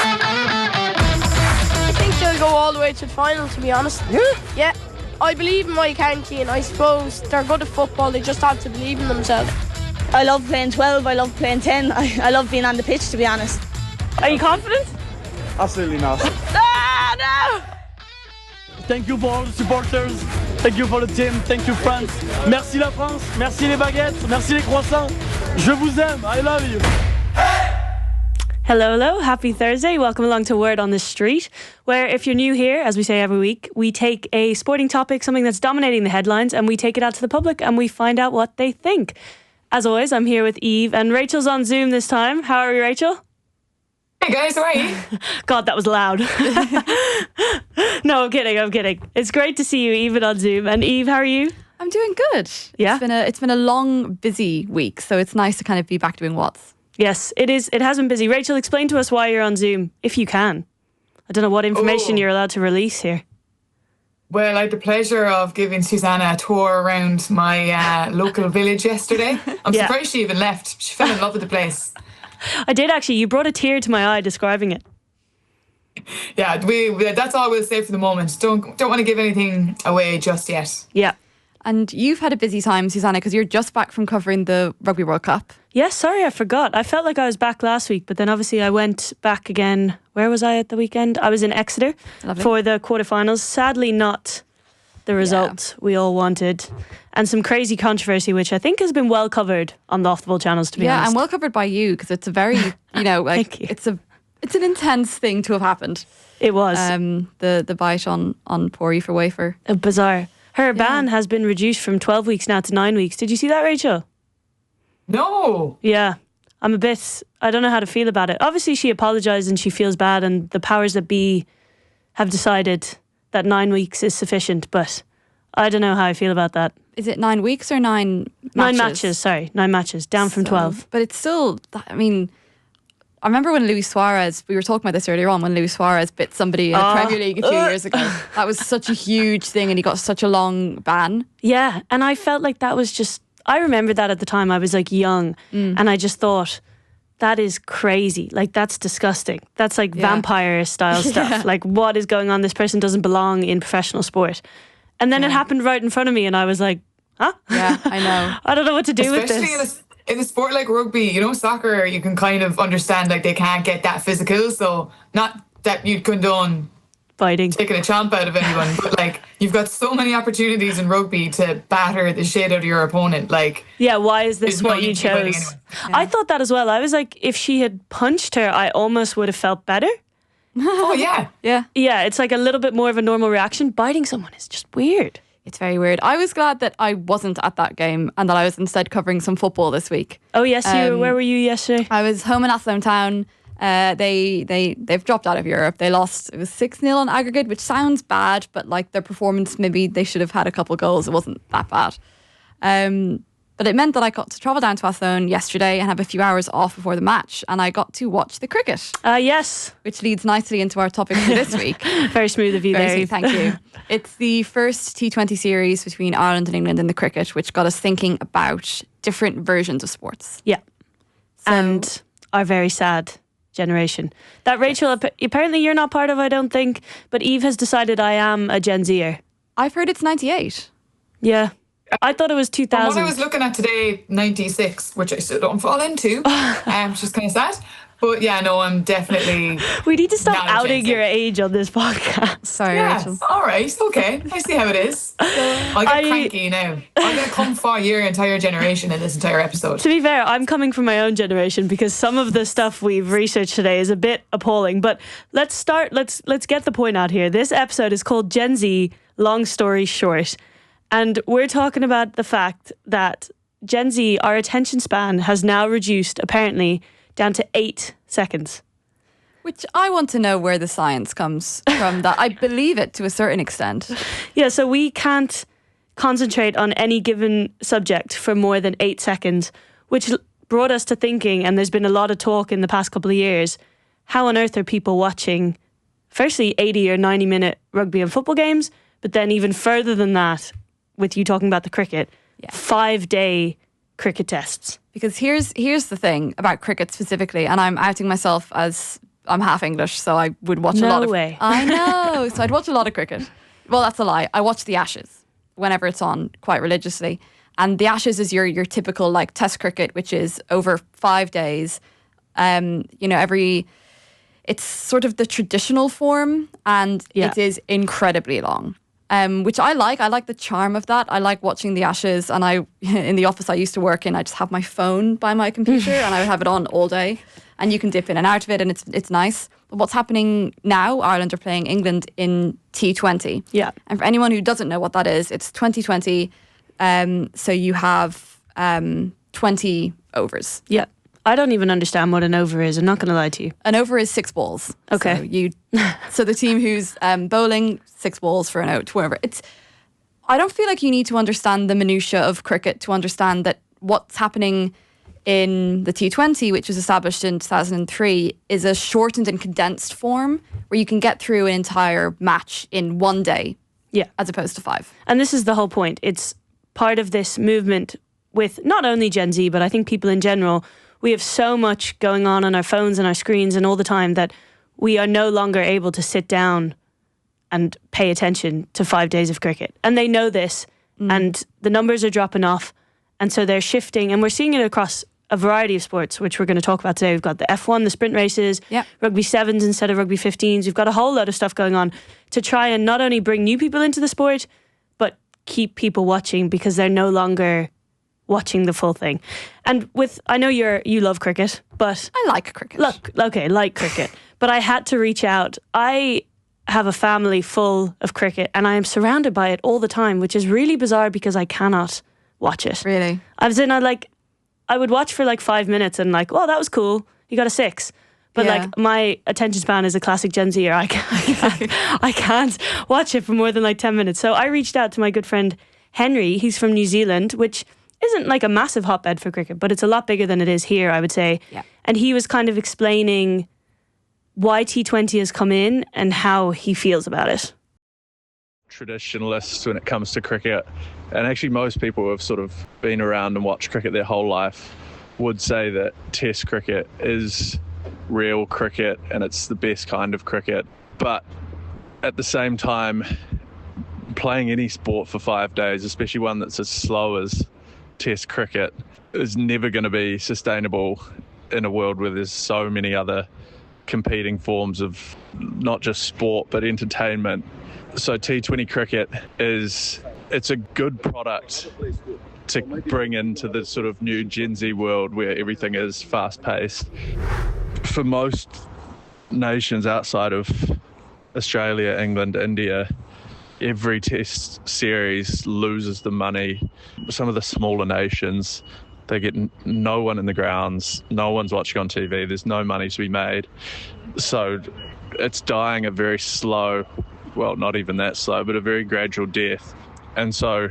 I think they'll go all the way to the final, to be honest. Yeah. I believe in my county, and I suppose they're good at football. They just have to believe in themselves. I love playing 12, I love playing 10. I love being on the pitch, to be honest. Are you confident? Absolutely not. No! Thank you for all the supporters. Thank you for the team. Thank you, France. Merci la France. Merci les baguettes. Merci les croissants. Je vous aime. I love you. Hello, hello. Happy Thursday. Welcome along to Word on the Street, where if you're new here, as we say every week, we take a sporting topic, something that's dominating the headlines, and we take it out to the public and we find out what they think. As always, I'm here with Eve, and Rachel's on Zoom this time. How are you, Rachel? Hey guys, how are you? God, that was loud. No, I'm kidding. It's great to see you even on Zoom. And Eve, how are you? I'm doing good. Yeah? It's been a long, busy week, so it's nice to kind of be back doing WOTS. Yes, it is. It has been busy. Rachel, explain to us why you're on Zoom, if you can. I don't know what information you're allowed to release here. Well, I had the pleasure of giving Susanna a tour around my local village yesterday. I'm surprised she even left. She fell in love with the place. I did actually. You brought a tear to my eye describing it. Yeah, that's all we'll say for the moment. Don't want to give anything away just yet. Yeah. And you've had a busy time, Susanna, because you're just back from covering the Rugby World Cup. Yes, sorry, I forgot. I felt like I was back last week, but then obviously I went back again. Where was I at the weekend? I was in Exeter for the quarterfinals. Sadly, not the result we all wanted. And some crazy controversy, which I think has been well covered on the Off the Ball channels, to be honest. Yeah, and well covered by you, because it's a very, it's an intense thing to have happened. It was. The bite on poor Aoife Wafer. Bizarre. Her ban has been reduced from 12 weeks now to 9 weeks. Did you see that, Rachel? No. Yeah. I don't know how to feel about it. Obviously, she apologised and she feels bad, and the powers that be have decided that 9 weeks is sufficient, but I don't know how I feel about that. Is it 9 weeks or 9 matches? 9 matches, sorry. 9 matches, down from 12. But it's still, I remember when Luis Suarez, we were talking about this earlier on, when Luis Suarez bit somebody in the Premier League a few years ago. That was such a huge thing, and he got such a long ban. Yeah, and I felt like that was just, I remember that at the time. I was like young, and I just thought, that is crazy. Like, that's disgusting. That's like vampire style stuff. Yeah. Like, what is going on? This person doesn't belong in professional sport. And then it happened right in front of me, and I was like, huh? Yeah, I know. I don't know what to do with this. Especially in a sport like rugby, soccer, you can kind of understand like they can't get that physical. So not that you'd condone fighting, taking a chomp out of anyone, but like you've got so many opportunities in rugby to batter the shit out of your opponent. Like, yeah, why is this what you chose? Yeah. I thought that as well. I was like, if she had punched her, I almost would have felt better. Oh yeah. Yeah, it's like a little bit more of a normal reaction. Biting someone is just weird. It's very weird. I was glad that I wasn't at that game and that I was instead covering some football this week. Oh yes, where were you yesterday? I was home in Athlone Town. They've dropped out of Europe. They lost. It was 6-0 on aggregate, which sounds bad, but like their performance, maybe they should have had a couple goals. It wasn't that bad. But it meant that I got to travel down to Athlone yesterday and have a few hours off before the match, and I got to watch the cricket. Yes. Which leads nicely into our topic for this week. Very smooth of you there. Very smooth, thank you. It's the first T20 series between Ireland and England in the cricket, which got us thinking about different versions of sports. Yeah. And our very sad generation. That, Rachel, apparently you're not part of, I don't think, but Eve has decided I am a Gen Zer. I've heard it's 98. Yeah. I thought it was 2000. What I was looking at today, 96, which I still don't fall into, which is kind of sad. But yeah, no, I'm definitely. We need to stop outing your age on this podcast. Sorry, Rachel. All right, okay. I see how it is. I'll get cranky now. I'm going to come for your entire generation in this entire episode. To be fair, I'm coming from my own generation because some of the stuff we've researched today is a bit appalling. But let's get the point out here. This episode is called Gen Z, Long Story Short. And we're talking about the fact that Gen Z, our attention span has now reduced, apparently, down to 8 seconds. Which I want to know where the science comes from. That I believe it to a certain extent. Yeah, so we can't concentrate on any given subject for more than 8 seconds, which brought us to thinking, and there's been a lot of talk in the past couple of years, how on earth are people watching, firstly, 80 or 90-minute rugby and football games, but then even further than that, with you talking about the cricket, 5-day cricket tests. Because here's the thing about cricket specifically, and I'm outing myself as I'm half English, so I would watch a No lot of. way. I know. So I'd watch a lot of cricket. Well, that's a lie. I watch the Ashes whenever it's on, quite religiously. And the Ashes is your typical like Test cricket, which is over 5 days. It's sort of the traditional form, and it is incredibly long. Which I like. I like the charm of that. I like watching the Ashes, and in the office I used to work in, I just have my phone by my computer and I would have it on all day, and you can dip in and out of it, and it's nice. But what's happening now, Ireland are playing England in T20. Yeah. And for anyone who doesn't know what that is, it's 2020. So you have 20 overs. Yeah. I don't even understand what an over is. I'm not going to lie to you. An over is 6 balls. Okay. So the team who's bowling, 6 balls for an out, whatever. I don't feel like you need to understand the minutiae of cricket to understand that what's happening in the T20, which was established in 2003, is a shortened and condensed form where you can get through an entire match in 1 day. Yeah. As opposed to 5. And this is the whole point. It's part of this movement with not only Gen Z, but I think people in general. We have so much going on our phones and our screens and all the time that we are no longer able to sit down and pay attention to 5 days of cricket. And they know this, and the numbers are dropping off. And so they're shifting, and we're seeing it across a variety of sports, which we're going to talk about today. We've got the F1, the sprint races, rugby 7s instead of rugby 15s. We've got a whole lot of stuff going on to try and not only bring new people into the sport, but keep people watching because they're no longer watching the full thing. And I know you love cricket, but I like cricket. Like cricket. But I had to reach out. I have a family full of cricket and I am surrounded by it all the time, which is really bizarre because I cannot watch it. Really? I would watch for like 5 minutes and like, oh, that was cool. You got a 6. But like my attention span is a classic Gen Zer. I can't watch it for more than like 10 minutes. So I reached out to my good friend Henry. He's from New Zealand, which isn't like a massive hotbed for cricket, but it's a lot bigger than it is here, I would say. Yeah. And he was kind of explaining why T20 has come in and how he feels about it. Traditionalists when it comes to cricket, and actually most people who have sort of been around and watched cricket their whole life would say that Test cricket is real cricket and it's the best kind of cricket. But at the same time, playing any sport for 5 days, especially one that's as slow as Test cricket, is never going to be sustainable in a world where there's so many other competing forms of not just sport but entertainment. So T20 cricket it's a good product to bring into the sort of new Gen Z world where everything is fast paced. For most nations outside of Australia, England, India, every test series loses the money. Some of the smaller nations, they get no one in the grounds, no one's watching on TV, there's no money to be made. So it's dying a very slow, well, not even that slow, but a very gradual death. And so,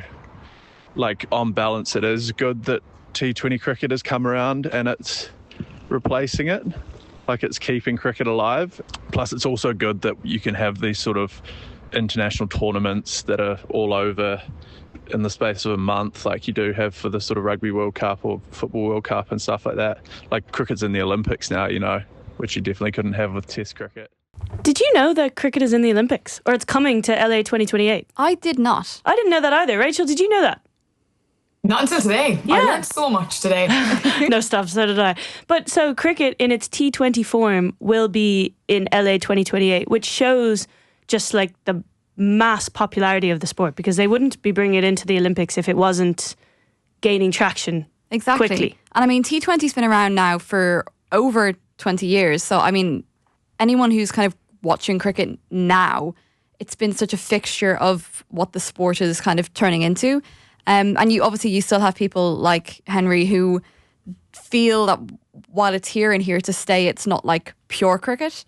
like, on balance, it is good that T20 cricket has come around and it's replacing it. Like, it's keeping cricket alive. Plus, it's also good that you can have these sort of international tournaments that are all over in the space of a month, like you do have for the sort of Rugby World Cup or Football World Cup and stuff like that. Like, cricket's in the Olympics now, you know, which you definitely couldn't have with Test cricket. Did you know that cricket is in the Olympics? Or it's coming to LA 2028? I did not. I didn't know that either. Rachel, did you know that? Not until today. Yeah. I learned so much today. No stuff, so did I. But so cricket in its T20 form will be in LA 2028, which shows just like the mass popularity of the sport, because they wouldn't be bringing it into the Olympics if it wasn't gaining traction quickly. And I mean, T20's been around now for over 20 years. So, I mean, anyone who's kind of watching cricket now, it's been such a fixture of what the sport is kind of turning into. And you still have people like Henry who feel that while it's here and here to stay, it's not like pure cricket.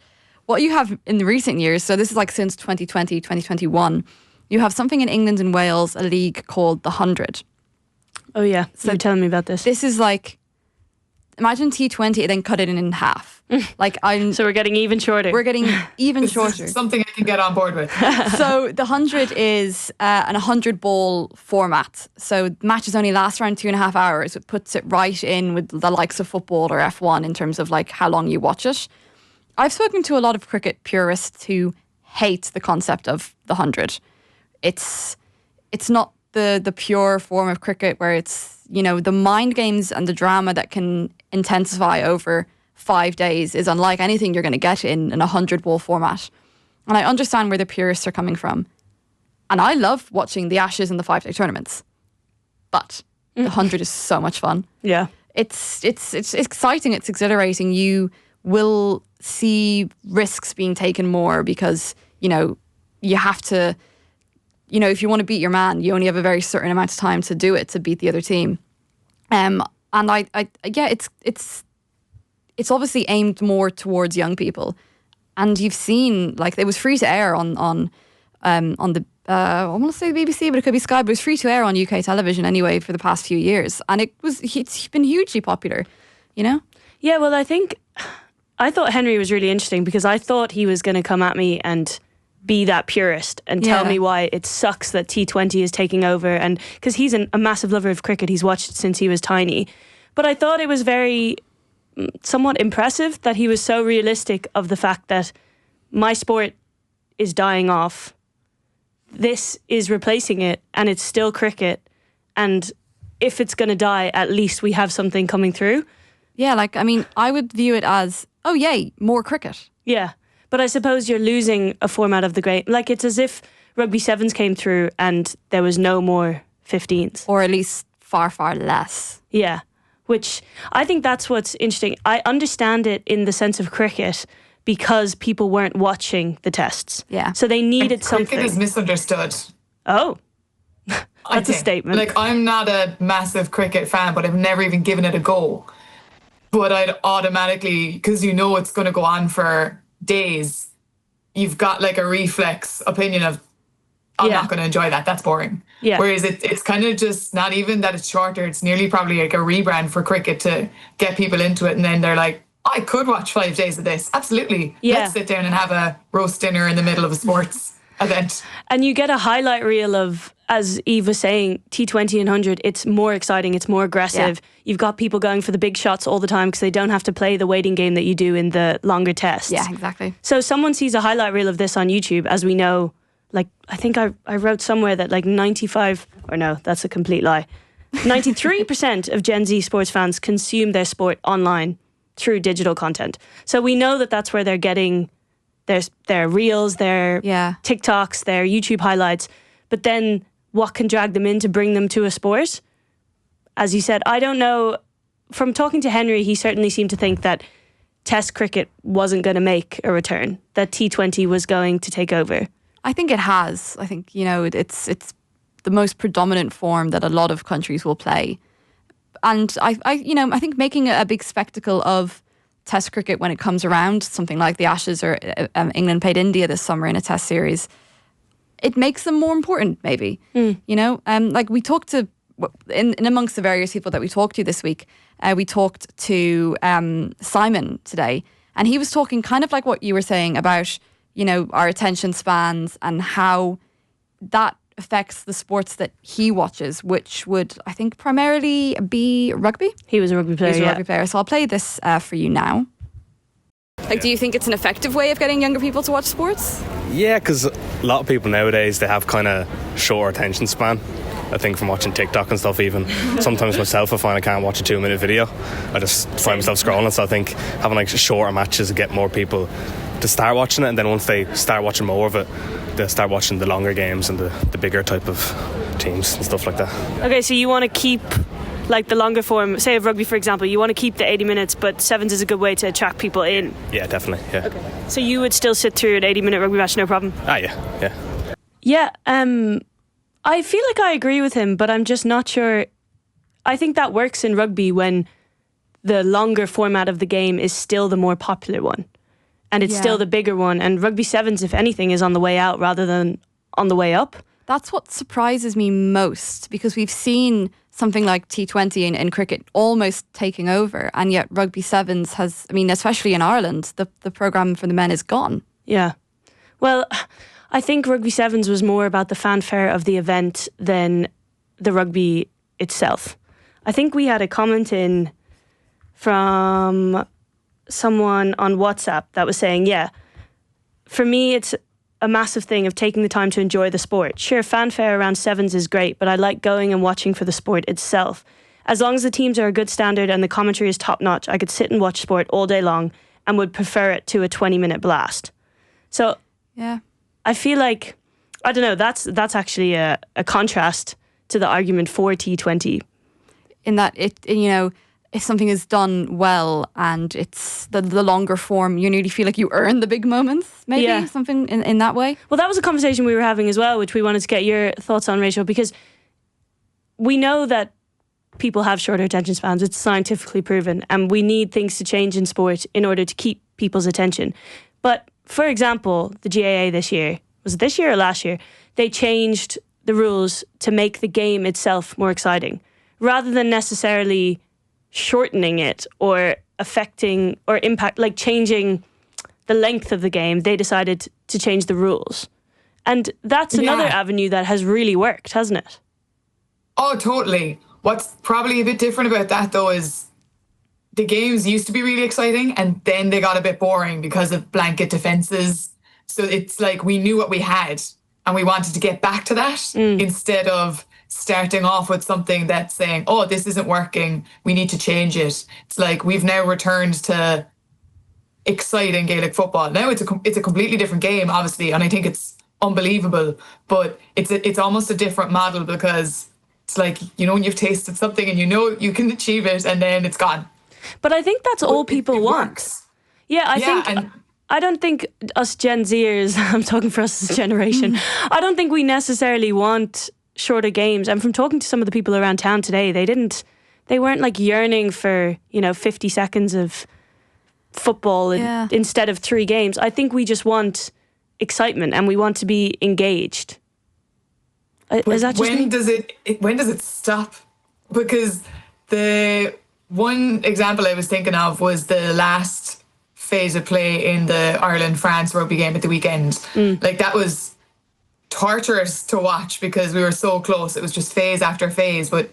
What you have in the recent years, so this is like since 2020, 2021, you have something in England and Wales, a league called the 100. Oh yeah, so you were telling me about this. This is like, imagine T20 and then cut it in half. So we're getting even shorter. We're getting even shorter. Is something I can get on board with. So the 100 is an 100 ball format. So matches only last around 2.5 hours. It puts it right in with the likes of football or F1 in terms of like how long you watch it. I've spoken to a lot of cricket purists who hate the concept of the 100. It's not the pure form of cricket where it's, the mind games and the drama that can intensify over 5 days is unlike anything you're going to get in a 100-ball format. And I understand where the purists are coming from. And I love watching the Ashes and the 5-day tournaments. But the 100 is so much fun. Yeah. It's exciting, it's exhilarating. You will see risks being taken more because, you have to, if you want to beat your man, you only have a very certain amount of time to do it, to beat the other team. And it's obviously aimed more towards young people. And you've seen, it was free to air on the I want to say the BBC, but it could be Sky, but it was free to air on UK television anyway for the past few years. And it's been hugely popular, Yeah, well, I thought Henry was really interesting because I thought he was going to come at me and be that purist and tell me why it sucks that T20 is taking over. And because he's a massive lover of cricket, he's watched it since he was tiny. But I thought it was very somewhat impressive that he was so realistic of the fact that my sport is dying off. This is replacing it and it's still cricket. And if it's going to die, at least we have something coming through. Yeah, I would view it as, oh yay, more cricket. Yeah, but I suppose you're losing a format of the game. It's as if Rugby Sevens came through and there was no more 15s. Or at least far, far less. Yeah, which I think that's what's interesting. I understand it in the sense of cricket because people weren't watching the tests. Yeah. So they needed something. Cricket is misunderstood. Oh, that's a statement. I'm not a massive cricket fan, but I've never even given it a go. But I'd automatically, because it's going to go on for days, you've got a reflex opinion of, I'm not going to enjoy that. That's boring. Yeah. Whereas it's kind of just not even that it's shorter. It's nearly probably a rebrand for cricket to get people into it. And then they're like, I could watch 5 days of this. Absolutely. Yeah. Let's sit down and have a roast dinner in the middle of a sports event. And you get a highlight reel of, as Eve was saying, T20 and 100, it's more exciting, it's more aggressive. Yeah. You've got people going for the big shots all the time because they don't have to play the waiting game that you do in the longer tests. Yeah, exactly. So someone sees a highlight reel of this on YouTube, as we know, I think I wrote somewhere that 95, or no, that's a complete lie, 93% of Gen Z sports fans consume their sport online through digital content. So we know that that's where they're getting their reels, their TikToks, their YouTube highlights. But then what can drag them in to bring them to a sport? As you said, I don't know. From talking to Henry, he certainly seemed to think that Test cricket wasn't going to make a return, that T20 was going to take over. I think it has. I think, it's the most predominant form that a lot of countries will play. And I think making a big spectacle of Test cricket when it comes around, something like the Ashes or England played India this summer in a Test series, it makes them more important, maybe. We talked to, in amongst the various people that we talked to this week, we talked to Simon today, and he was talking kind of like what you were saying about, our attention spans and how that affects the sports that he watches, which would, I think, primarily be rugby. He was a rugby player, rugby player. So I'll play this for you now. Do you think it's an effective way of getting younger people to watch sports? Yeah, because a lot of people nowadays, they have kind of short attention span. I think from watching TikTok and stuff even. Sometimes myself, I find I can't watch a 2-minute video. I just find myself scrolling. So I think having shorter matches get more people to start watching it, and then once they start watching more of it, they'll start watching the longer games and the bigger type of teams and stuff like that. Okay, so you want to keep the longer form, say of rugby for example, you want to keep the 80 minutes, but sevens is a good way to attract people in. Yeah, definitely, yeah. Okay. So you would still sit through an 80-minute rugby match, no problem? Yeah. Yeah, I feel like I agree with him, but I'm just not sure. I think that works in rugby when the longer format of the game is still the more popular one. And it's still the bigger one. And rugby sevens, if anything, is on the way out rather than on the way up. That's what surprises me most, because we've seen something like T20 in cricket almost taking over. And yet rugby sevens has, especially in Ireland, the programme for the men is gone. Yeah. Well, I think rugby sevens was more about the fanfare of the event than the rugby itself. I think we had a comment in from someone on WhatsApp that was saying, yeah, for me, it's a massive thing of taking the time to enjoy the sport. Sure, fanfare around sevens is great, but I like going and watching for the sport itself. As long as the teams are a good standard and the commentary is top notch, I could sit and watch sport all day long and would prefer it to a 20-minute blast. So Yeah. I feel like, I don't know, that's actually a contrast to the argument for T20. In that if something is done well and it's the longer form, you nearly feel like you earn the big moments, maybe, Yeah. something in that way. Well, that was a conversation we were having as well, which we wanted to get your thoughts on, Rachel, because we know that people have shorter attention spans. It's scientifically proven, and we need things to change in sport in order to keep people's attention. But for example, the GAA this year, was it this year or last year? They changed the rules to make the game itself more exciting, rather than necessarily shortening it or affecting or impact, like changing the length of the game. They decided to change the rules. And that's another avenue that has really worked, hasn't it? Oh, totally. What's probably a bit different about that, though, is the games used to be really exciting and then they got a bit boring because of blanket defenses. So it's like we knew what we had and we wanted to get back to that instead of starting off with something that's saying, oh, this isn't working, we need to change it. It's like we've now returned to exciting Gaelic football. Now it's a completely different game, obviously, and I think it's unbelievable, but it's almost a different model because it's like, when you've tasted something and you can achieve it and then it's gone. But I think that's all people want. Works. Yeah, I don't think us Gen Zers, I'm talking for us as a generation, I don't think we necessarily want shorter games. And from talking to some of the people around town today, they weren't like yearning for, 50 seconds of football instead of 3 games. I think we just want excitement and we want to be engaged. Is that just when does it stop? Because the one example I was thinking of was the last phase of play in the Ireland-France rugby game at the weekend. Like, that was torturous to watch because we were so close. It was just phase after phase. But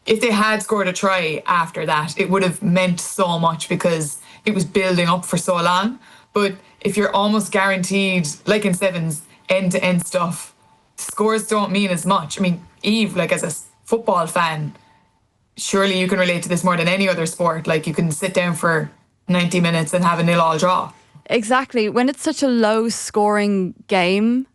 if they had scored a try after that, it would have meant so much because it was building up for so long. But if you're almost guaranteed, like in sevens, end-to-end stuff, scores don't mean as much. I mean, Eve, like, as a football fan, surely you can relate to this more than any other sport. Like, you can sit down for 90 minutes and have a 0-0 draw. Exactly. When it's such a low scoring game,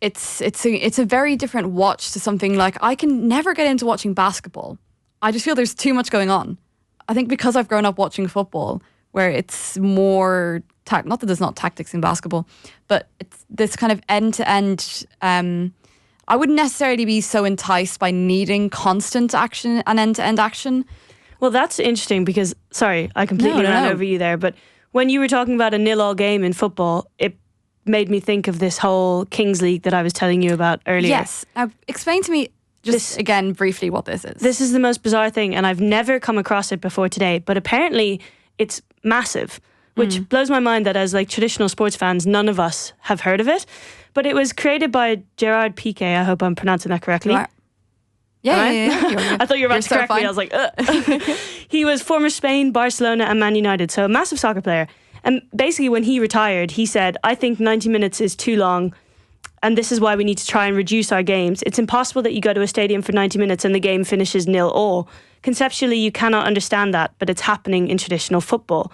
it's a very different watch to something like, I can never get into watching basketball. I just feel there's too much going on. I think because I've grown up watching football, where it's more not that there's not tactics in basketball, but it's this kind of end-to-end. I wouldn't necessarily be so enticed by needing constant action and end-to-end action. Well, that's interesting because, sorry, I completely ran over you there, but when you were talking about a 0-0 game in football, it made me think of this whole Kings League that I was telling you about earlier. Yes. Now, explain to me again briefly what this is. This is the most bizarre thing, and I've never come across it before today, but apparently it's massive, which blows my mind that as like traditional sports fans, none of us have heard of it. But it was created by Gerard Piqué. I hope I'm pronouncing that correctly. Yeah. I thought you were about to correct me. I was like, ugh. He was former Spain, Barcelona and Man United, so a massive soccer player. And basically when he retired, he said, I think 90 minutes is too long and this is why we need to try and reduce our games. It's impossible that you go to a stadium for 90 minutes and the game finishes 0-0. Conceptually, you cannot understand that, but it's happening in traditional football.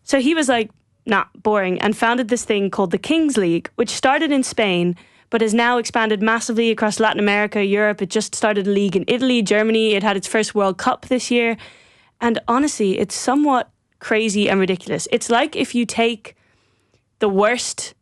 So he was like, nah, boring, and founded this thing called the Kings League, which started in Spain, but has now expanded massively across Latin America, Europe. It just started a league in Italy, Germany. It had its first World Cup this year. And honestly, it's somewhat crazy and ridiculous. It's like if you take the worst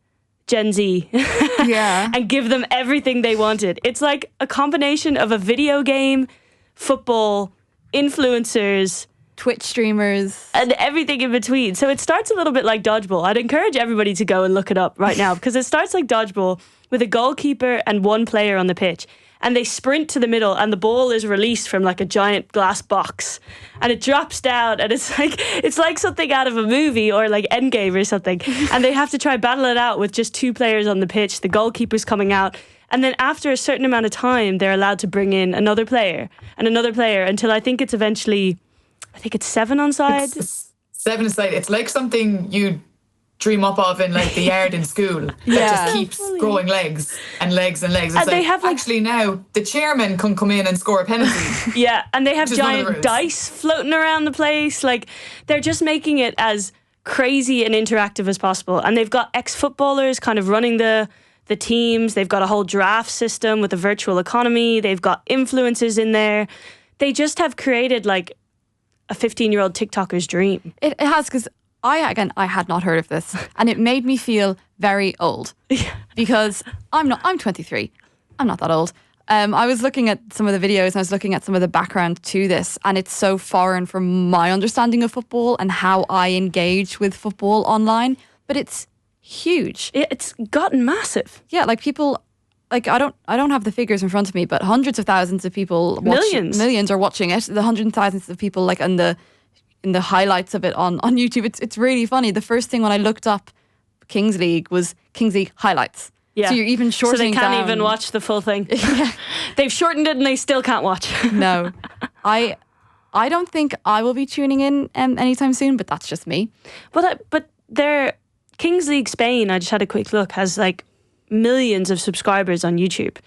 Gen Z and give them everything they wanted. It's like a combination of a video game, football, influencers, Twitch streamers, and everything in between. So it starts a little bit like dodgeball. I'd encourage everybody to go and look it up right now because it starts like dodgeball with a goalkeeper and one player on the pitch. And they sprint to the middle and the ball is released from like a giant glass box and it drops down and it's like something out of a movie or like Endgame or something. And they have to try battle it out with just 2 players on the pitch. The goalkeeper's coming out. And then after a certain amount of time, they're allowed to bring in another player and another player until I think it's 7 on side. It's 7-a-side, it's like something you dream up of in like the yard in school that just keeps growing legs and legs and legs. It's And they have, like, actually now the chairman can come in and score a penalty. Yeah, and they have Which is one of the giant rules. dice floating around the place. Like, they're just making it as crazy and interactive as possible. And they've got ex-footballers kind of running the teams. They've got a whole draft system with a virtual economy. They've got influencers in there. They just have created like a 15-year-old TikToker's dream. It has, because I had not heard of this, and it made me feel very old because I'm 23. I'm not that old. I was looking at some of the videos and I was looking at some of the background to this, and it's so foreign from my understanding of football and how I engage with football online. But it's huge. It's gotten massive. Yeah, like people, like I don't have the figures in front of me, but hundreds of thousands of people, millions are watching it. The hundreds of thousands of people, like in the highlights of it on YouTube. It's really funny. The first thing when I looked up Kings League was Kings League highlights. Yeah. So you're even shortening So they can't down. even watch the full thing. They've shortened it and they still can't watch. No. I don't think I will be tuning in anytime soon, but that's just me. But their Kings League Spain, I just had a quick look, has like millions of subscribers on YouTube.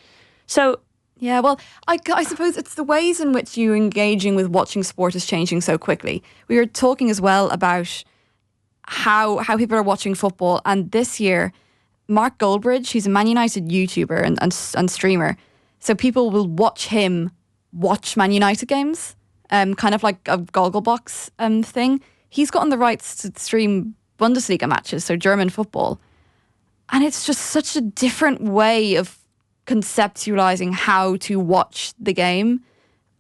So yeah, well, I suppose it's the ways in which you're engaging with watching sport is changing so quickly. We were talking as well about how people are watching football, and this year, Mark Goldbridge, he's a Man United YouTuber and streamer, so people will watch him watch Man United games, kind of like a Gogglebox thing. He's gotten the rights to stream Bundesliga matches, so German football, and it's just such a different way of conceptualizing how to watch the game,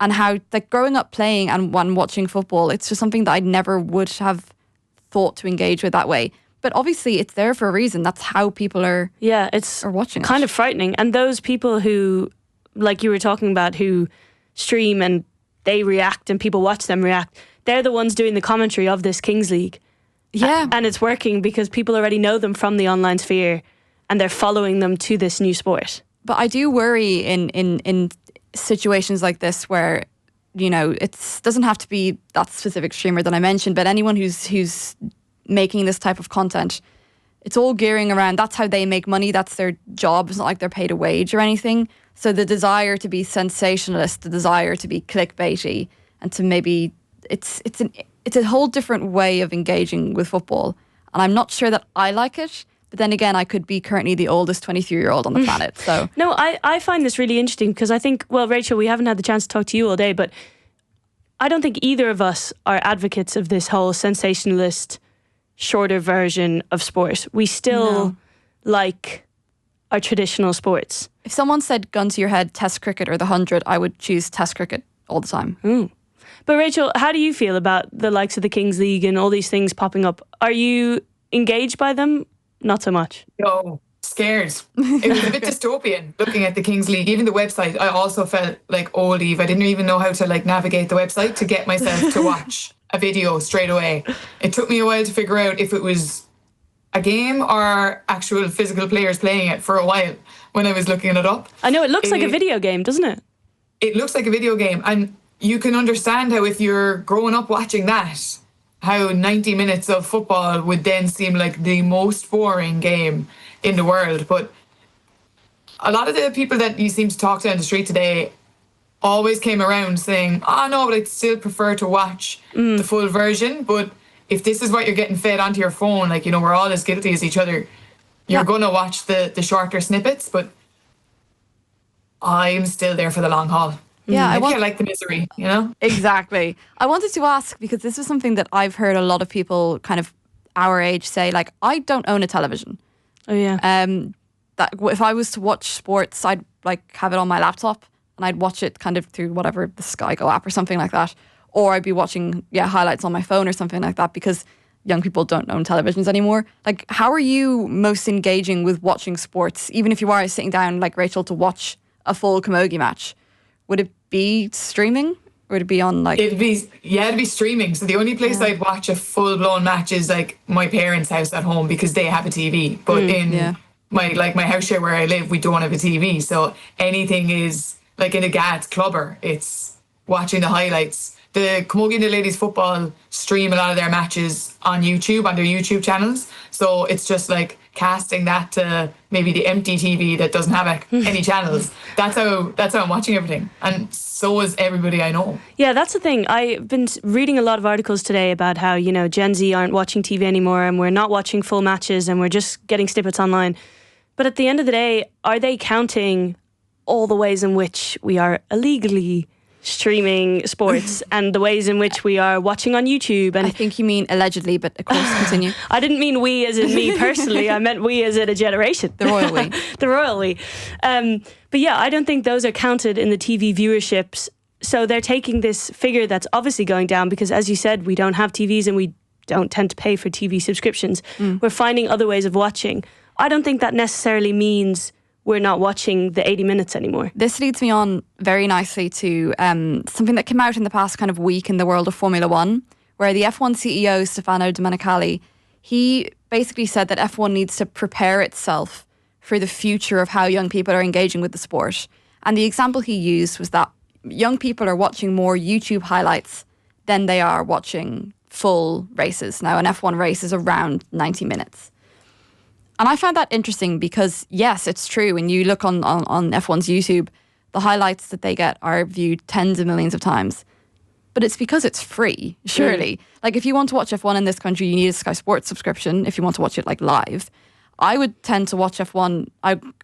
and how, like, growing up playing and watching football, it's just something that I never would have thought to engage with that way. But obviously it's there for a reason. That's how people are watching kind of frightening. And those people who, like you were talking about, who stream and they react and people watch them react, they're the ones doing the commentary of this Kings League. Yeah. And it's working because people already know them from the online sphere and they're following them to this new sport. But I do worry in situations like this where, you know, it doesn't have to be that specific streamer that I mentioned, but anyone who's making this type of content, it's all gearing around, that's how they make money, that's their job. It's not like they're paid a wage or anything. So the desire to be sensationalist, the desire to be clickbaity, and to maybe it's a whole different way of engaging with football. And I'm not sure that I like it. But then again, I could be currently the oldest 23-year-old on the planet. So no, I find this really interesting because I think, well, Rachel, we haven't had the chance to talk to you all day, but I don't think either of us are advocates of this whole sensationalist, shorter version of sport. We still like our traditional sports. If someone said gun to your head, Test cricket or the 100, I would choose Test cricket all the time. But Rachel, how do you feel about the likes of the Kings League and all these things popping up? Are you engaged by them? Not so much. No, scared. It was a bit dystopian looking at the Kings League. Even the website, I also felt like old Eve. I didn't even know how to like navigate the website to get myself to watch a video straight away. It took me a while to figure out if it was a game or actual physical players playing it for a while when I was looking it up. I know, it looks like a video game, doesn't it? It looks like a video game, and you can understand how if you're growing up watching that, how 90 minutes of football would then seem like the most boring game in the world. But a lot of the people that you seem to talk to on the street today always came around saying, oh no, but I'd still prefer to watch the full version. But if this is what you're getting fed onto your phone, like, you know, we're all as guilty as each other, you're going to watch the shorter snippets. But I'm still there for the long haul. Yeah, I like the misery, you know? Exactly. I wanted to ask, because this is something that I've heard a lot of people kind of our age say, like, I don't own a television. Oh, yeah. That if I was to watch sports, I'd like have it on my laptop and I'd watch it kind of through whatever, the Sky Go app or something like that. Or I'd be watching highlights on my phone or something like that, because young people don't own televisions anymore. Like, how are you most engaging with watching sports, even if you are sitting down like Rachel to watch a full camogie match? Would it be streaming, or would it be on like? It'd be streaming. So the only place I'd watch a full blown match is like my parents' house at home, because they have a TV. But in my house share where I live, we don't have a TV. So anything is like in a Gads clubber. It's watching the highlights the Camogie and the ladies football stream a lot of their matches on YouTube, on their YouTube channels. So it's just like casting that to maybe the empty TV that doesn't have any channels. That's how I'm watching everything. And so is everybody I know. Yeah, that's the thing. I've been reading a lot of articles today about how, you know, Gen Z aren't watching TV anymore and we're not watching full matches and we're just getting snippets online. But at the end of the day, are they counting all the ways in which we are illegally streaming sports and the ways in which we are watching on YouTube? And I think you mean allegedly, but of course, continue. I didn't mean we as in me personally. I meant we as in a generation. The royal we. The royal we. But yeah, I don't think those are counted in the TV viewerships. So they're taking this figure that's obviously going down because, as you said, we don't have TVs and we don't tend to pay for TV subscriptions. We're finding other ways of watching. I don't think that necessarily means we're not watching the 80 minutes anymore. This leads me on very nicely to something that came out in the past kind of week in the world of Formula One, where the F1 CEO, Stefano Domenicali, he basically said that F1 needs to prepare itself for the future of how young people are engaging with the sport. And the example he used was that young people are watching more YouTube highlights than they are watching full races. Now, an F1 race is around 90 minutes. And I found that interesting because, yes, it's true. When you look on F1's YouTube, the highlights that they get are viewed tens of millions of times. But it's because it's free, surely. Like, if you want to watch F1 in this country, you need a Sky Sports subscription if you want to watch it, like, live. I would tend to watch F1.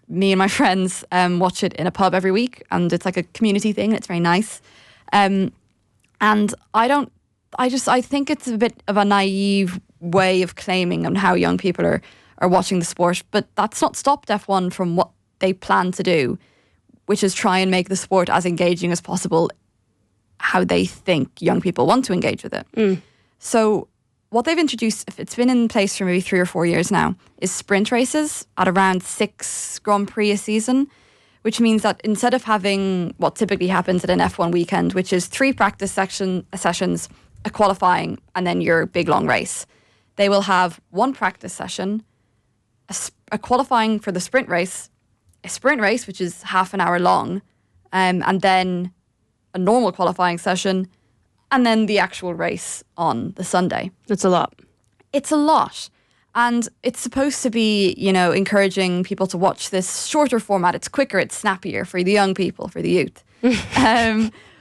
Me and my friends watch it in a pub every week, and it's like a community thing. It's very nice. And I think it's a bit of a naive way of claiming on how young people are watching the sport, but that's not stopped F1 from what they plan to do, which is try and make the sport as engaging as possible, how they think young people want to engage with it. So what they've introduced, if it's been in place for maybe 3 or 4 years now, is sprint races at around 6 Grand Prix a season, which means that instead of having what typically happens at an F1 weekend, which is 3 practice sessions, a qualifying, and then your big long race, they will have 1 practice session, a qualifying for the sprint race, a sprint race, which is half an hour long, and then a normal qualifying session, and then the actual race on the Sunday. That's a lot. It's a lot. And it's supposed to be, you know, encouraging people to watch this shorter format. It's quicker, it's snappier for the young people, for the youth.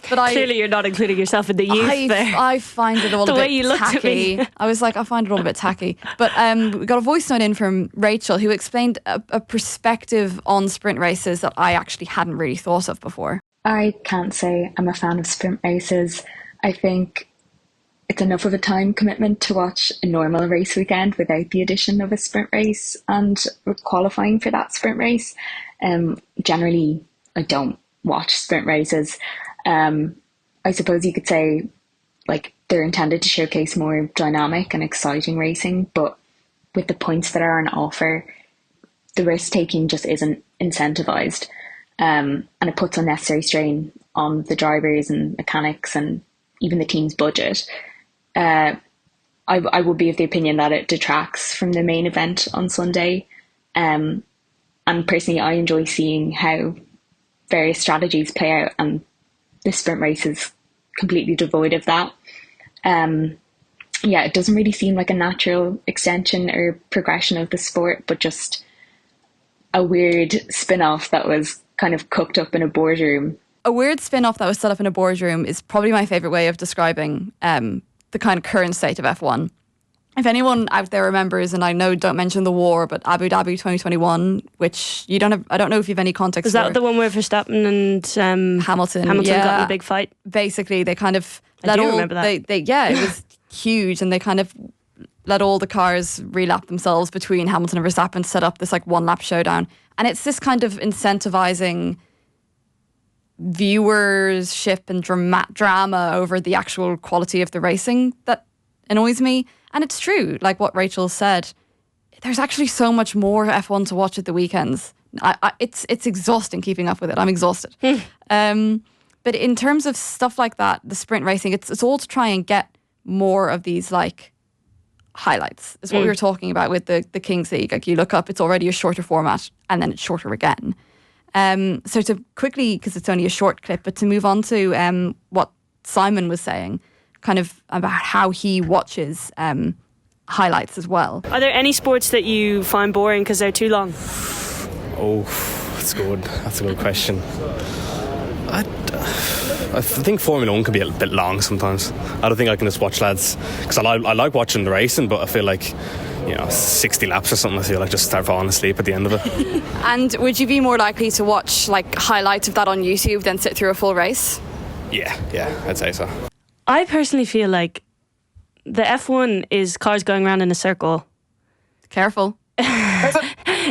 But clearly you're not including yourself in the youth there. I find it all the a way bit you looked tacky. at me. I was like, I find it all a bit tacky. But we got a voice note in from Rachel who explained a perspective on sprint races that I actually hadn't really thought of before. I can't say I'm a fan of sprint races. I think it's enough of a time commitment to watch a normal race weekend without the addition of a sprint race and qualifying for that sprint race. Generally, I don't watch sprint races. I suppose you could say like they're intended to showcase more dynamic and exciting racing, but with the points that are on offer, the risk taking just isn't incentivized. And it puts unnecessary strain on the drivers and mechanics and even the team's budget. I would be of the opinion that it detracts from the main event on Sunday. And personally, I enjoy seeing how various strategies play out, and the sprint race is completely devoid of that. It doesn't really seem like a natural extension or progression of the sport, but just a weird spin-off that was kind of cooked up in a boardroom. A weird spin-off that was set up in a boardroom is probably my favourite way of describing the kind of current state of F1. If anyone out there remembers, and I know don't mention the war, but Abu Dhabi 2021, which you don't have, I don't know if you have any context. Is that the one where Verstappen and Hamilton got in a big fight? Basically, they kind of remember that. It was huge, and they kind of let all the cars relap themselves between Hamilton and Verstappen to set up this like one lap showdown, and it's this kind of incentivizing viewership and drama over the actual quality of the racing that annoys me. And it's true, like what Rachel said, there's actually so much more F1 to watch at the weekends. It's exhausting keeping up with it. I'm exhausted. But in terms of stuff like that, the sprint racing, it's all to try and get more of these like highlights. Is what we were talking about with the Kings League. Like you look up, it's already a shorter format, and then it's shorter again. So to quickly, because it's only a short clip, but to move on to what Simon was saying, kind of about how he watches highlights as well. Are there any sports that you find boring because they're too long? Oh, that's good. That's a good question. I think Formula 1 can be a bit long sometimes. I don't think I can just watch lads, because I like watching the racing, but I feel like, 60 laps or something, I feel like just start falling asleep at the end of it. And would you be more likely to watch like highlights of that on YouTube than sit through a full race? Yeah, I'd say so. I personally feel like the F1 is cars going around in a circle. Careful.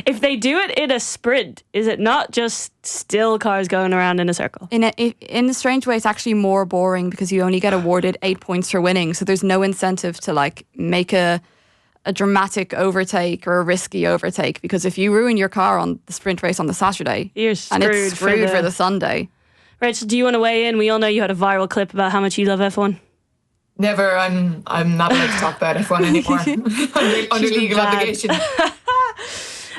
If they do it in a sprint, is it not just still cars going around in a circle? In a strange way, it's actually more boring because you only get awarded 8 points for winning. So there's no incentive to like make a dramatic overtake or a risky overtake, because if you ruin your car on the sprint race on the Saturday, you're screwed, and it's screwed for the Sunday. Rachel, do you want to weigh in? We all know you had a viral clip about how much you love F1. Never. I'm not allowed to talk about F1 anymore. under legal obligation.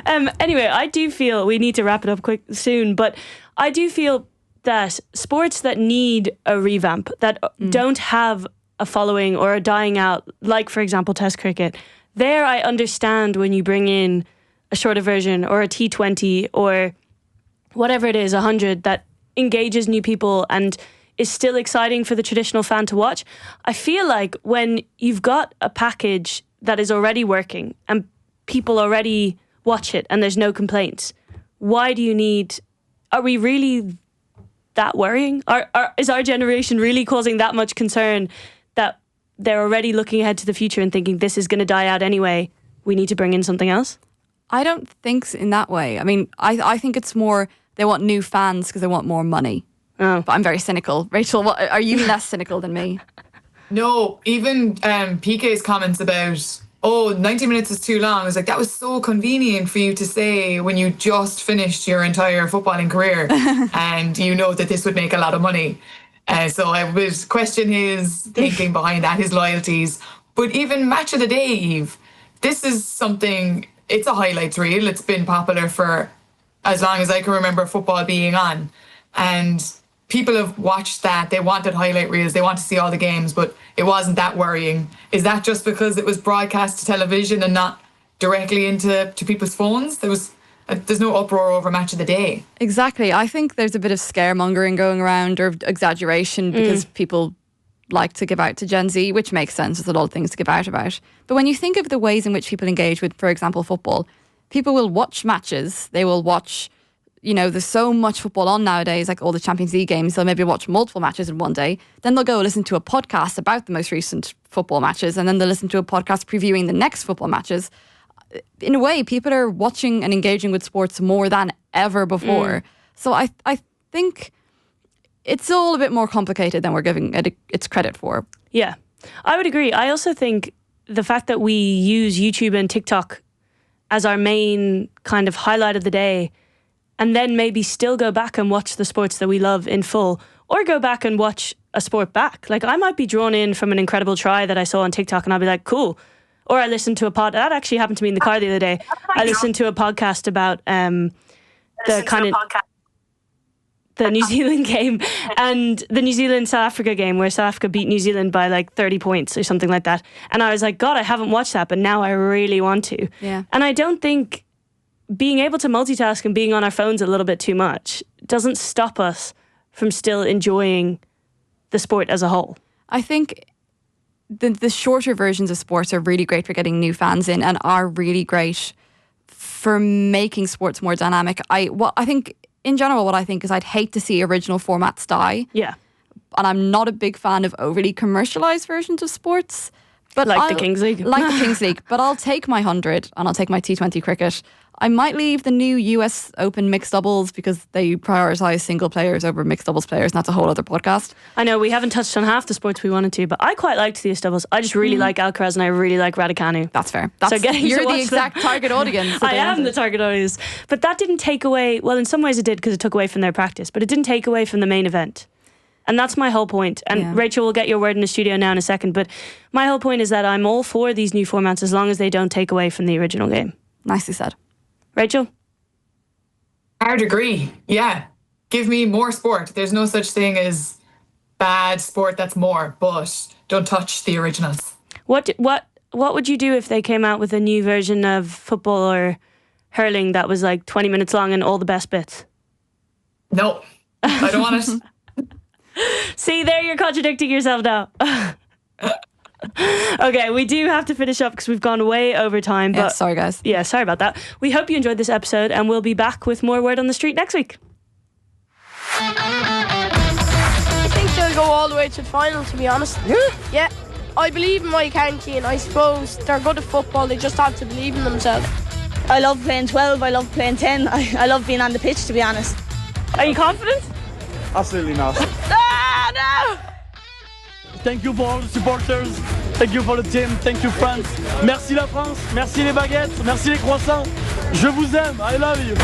Anyway, I do feel we need to wrap it up soon, but I do feel that sports that need a revamp, that don't have a following or are dying out, like, for example, Test cricket, there I understand when you bring in a shorter version or a T20 or whatever it is, 100, that engages new people and is still exciting for the traditional fan to watch. I feel like when you've got a package that is already working and people already watch it and there's no complaints, why do you need... Are we really that worrying? Is our generation really causing that much concern that they're already looking ahead to the future and thinking this is going to die out anyway, we need to bring in something else? I don't think in that way. I mean, I think it's more they want new fans because they want more money. Oh. But I'm very cynical. Rachel, are you less cynical than me? No, even PK's comments about, 90 minutes is too long. I was like, that was so convenient for you to say when you just finished your entire footballing career and you know that this would make a lot of money. So I would question his thinking behind that, his loyalties. But even Match of the Day, Eve, this is something, it's a highlights reel. It's been popular for as long as I can remember football being on. And people have watched that. They wanted highlight reels. They want to see all the games, but it wasn't that worrying. Is that just because it was broadcast to television and not directly into people's phones? There's no uproar over Match of the Day. Exactly. I think there's a bit of scaremongering going around, or exaggeration, because people like to give out to Gen Z, which makes sense. There's a lot of things to give out about. But when you think of the ways in which people engage with, for example, football, people will watch matches. They will watch, there's so much football on nowadays, like all the Champions League games. They'll maybe watch multiple matches in one day. Then they'll go listen to a podcast about the most recent football matches. And then they'll listen to a podcast previewing the next football matches. In a way, people are watching and engaging with sports more than ever before. So I think it's all a bit more complicated than we're giving it its credit for. Yeah, I would agree. I also think the fact that we use YouTube and TikTok as our main kind of highlight of the day, and then maybe still go back and watch the sports that we love in full, or go back and watch a sport back. Like, I might be drawn in from an incredible try that I saw on TikTok and I'll be like, cool. Or I listened to that actually happened to me in the car the other day. I listened to a podcast about the New Zealand game and the New Zealand-South Africa game where South Africa beat New Zealand by like 30 points or something like that. And I was like, God, I haven't watched that, but now I really want to. Yeah. And I don't think being able to multitask and being on our phones a little bit too much doesn't stop us from still enjoying the sport as a whole. I think the shorter versions of sports are really great for getting new fans in and are really great for making sports more dynamic. I think in general, what I think is I'd hate to see original formats die. Yeah. And I'm not a big fan of overly commercialised versions of sports. But like the Kings League. Like the Kings League. But I'll take my 100 and I'll take my T20 cricket. I might leave the new US Open mixed doubles because they prioritise single players over mixed doubles players, and that's a whole other podcast. I know we haven't touched on half the sports we wanted to, but I quite liked the US doubles. I just really like Alcaraz and I really like Raducanu. That's fair. You're the exact target audience. I am the target audience. But that didn't take away, well, in some ways it did because it took away from their practice, but it didn't take away from the main event. And that's my whole point. And Rachel will get your word in the studio now in a second, but my whole point is that I'm all for these new formats as long as they don't take away from the original game. Nicely said. Rachel? I would agree. Yeah. Give me more sport. There's no such thing as bad sport that's more, but don't touch the originals. What would you do if they came out with a new version of football or hurling that was like 20 minutes long and all the best bits? No, I don't want it. See, there you're contradicting yourself now. Okay, we do have to finish up because we've gone way over time. Yeah, But sorry guys. yeah, sorry about that. We hope you enjoyed this episode and we'll be back with more Word on the Street next week. I think they'll go all the way to the final, to be honest. Yeah. I believe in my county, and I suppose they're good at football. They just have to believe in themselves. I love playing 12, I love playing 10. I love being on the pitch, to be honest. Are you confident? Absolutely not. Ah, no! Thank you for all the supporters. Thank you for the team. Thank you, France. Merci la France. Merci les baguettes. Merci les croissants. Je vous aime. I love you.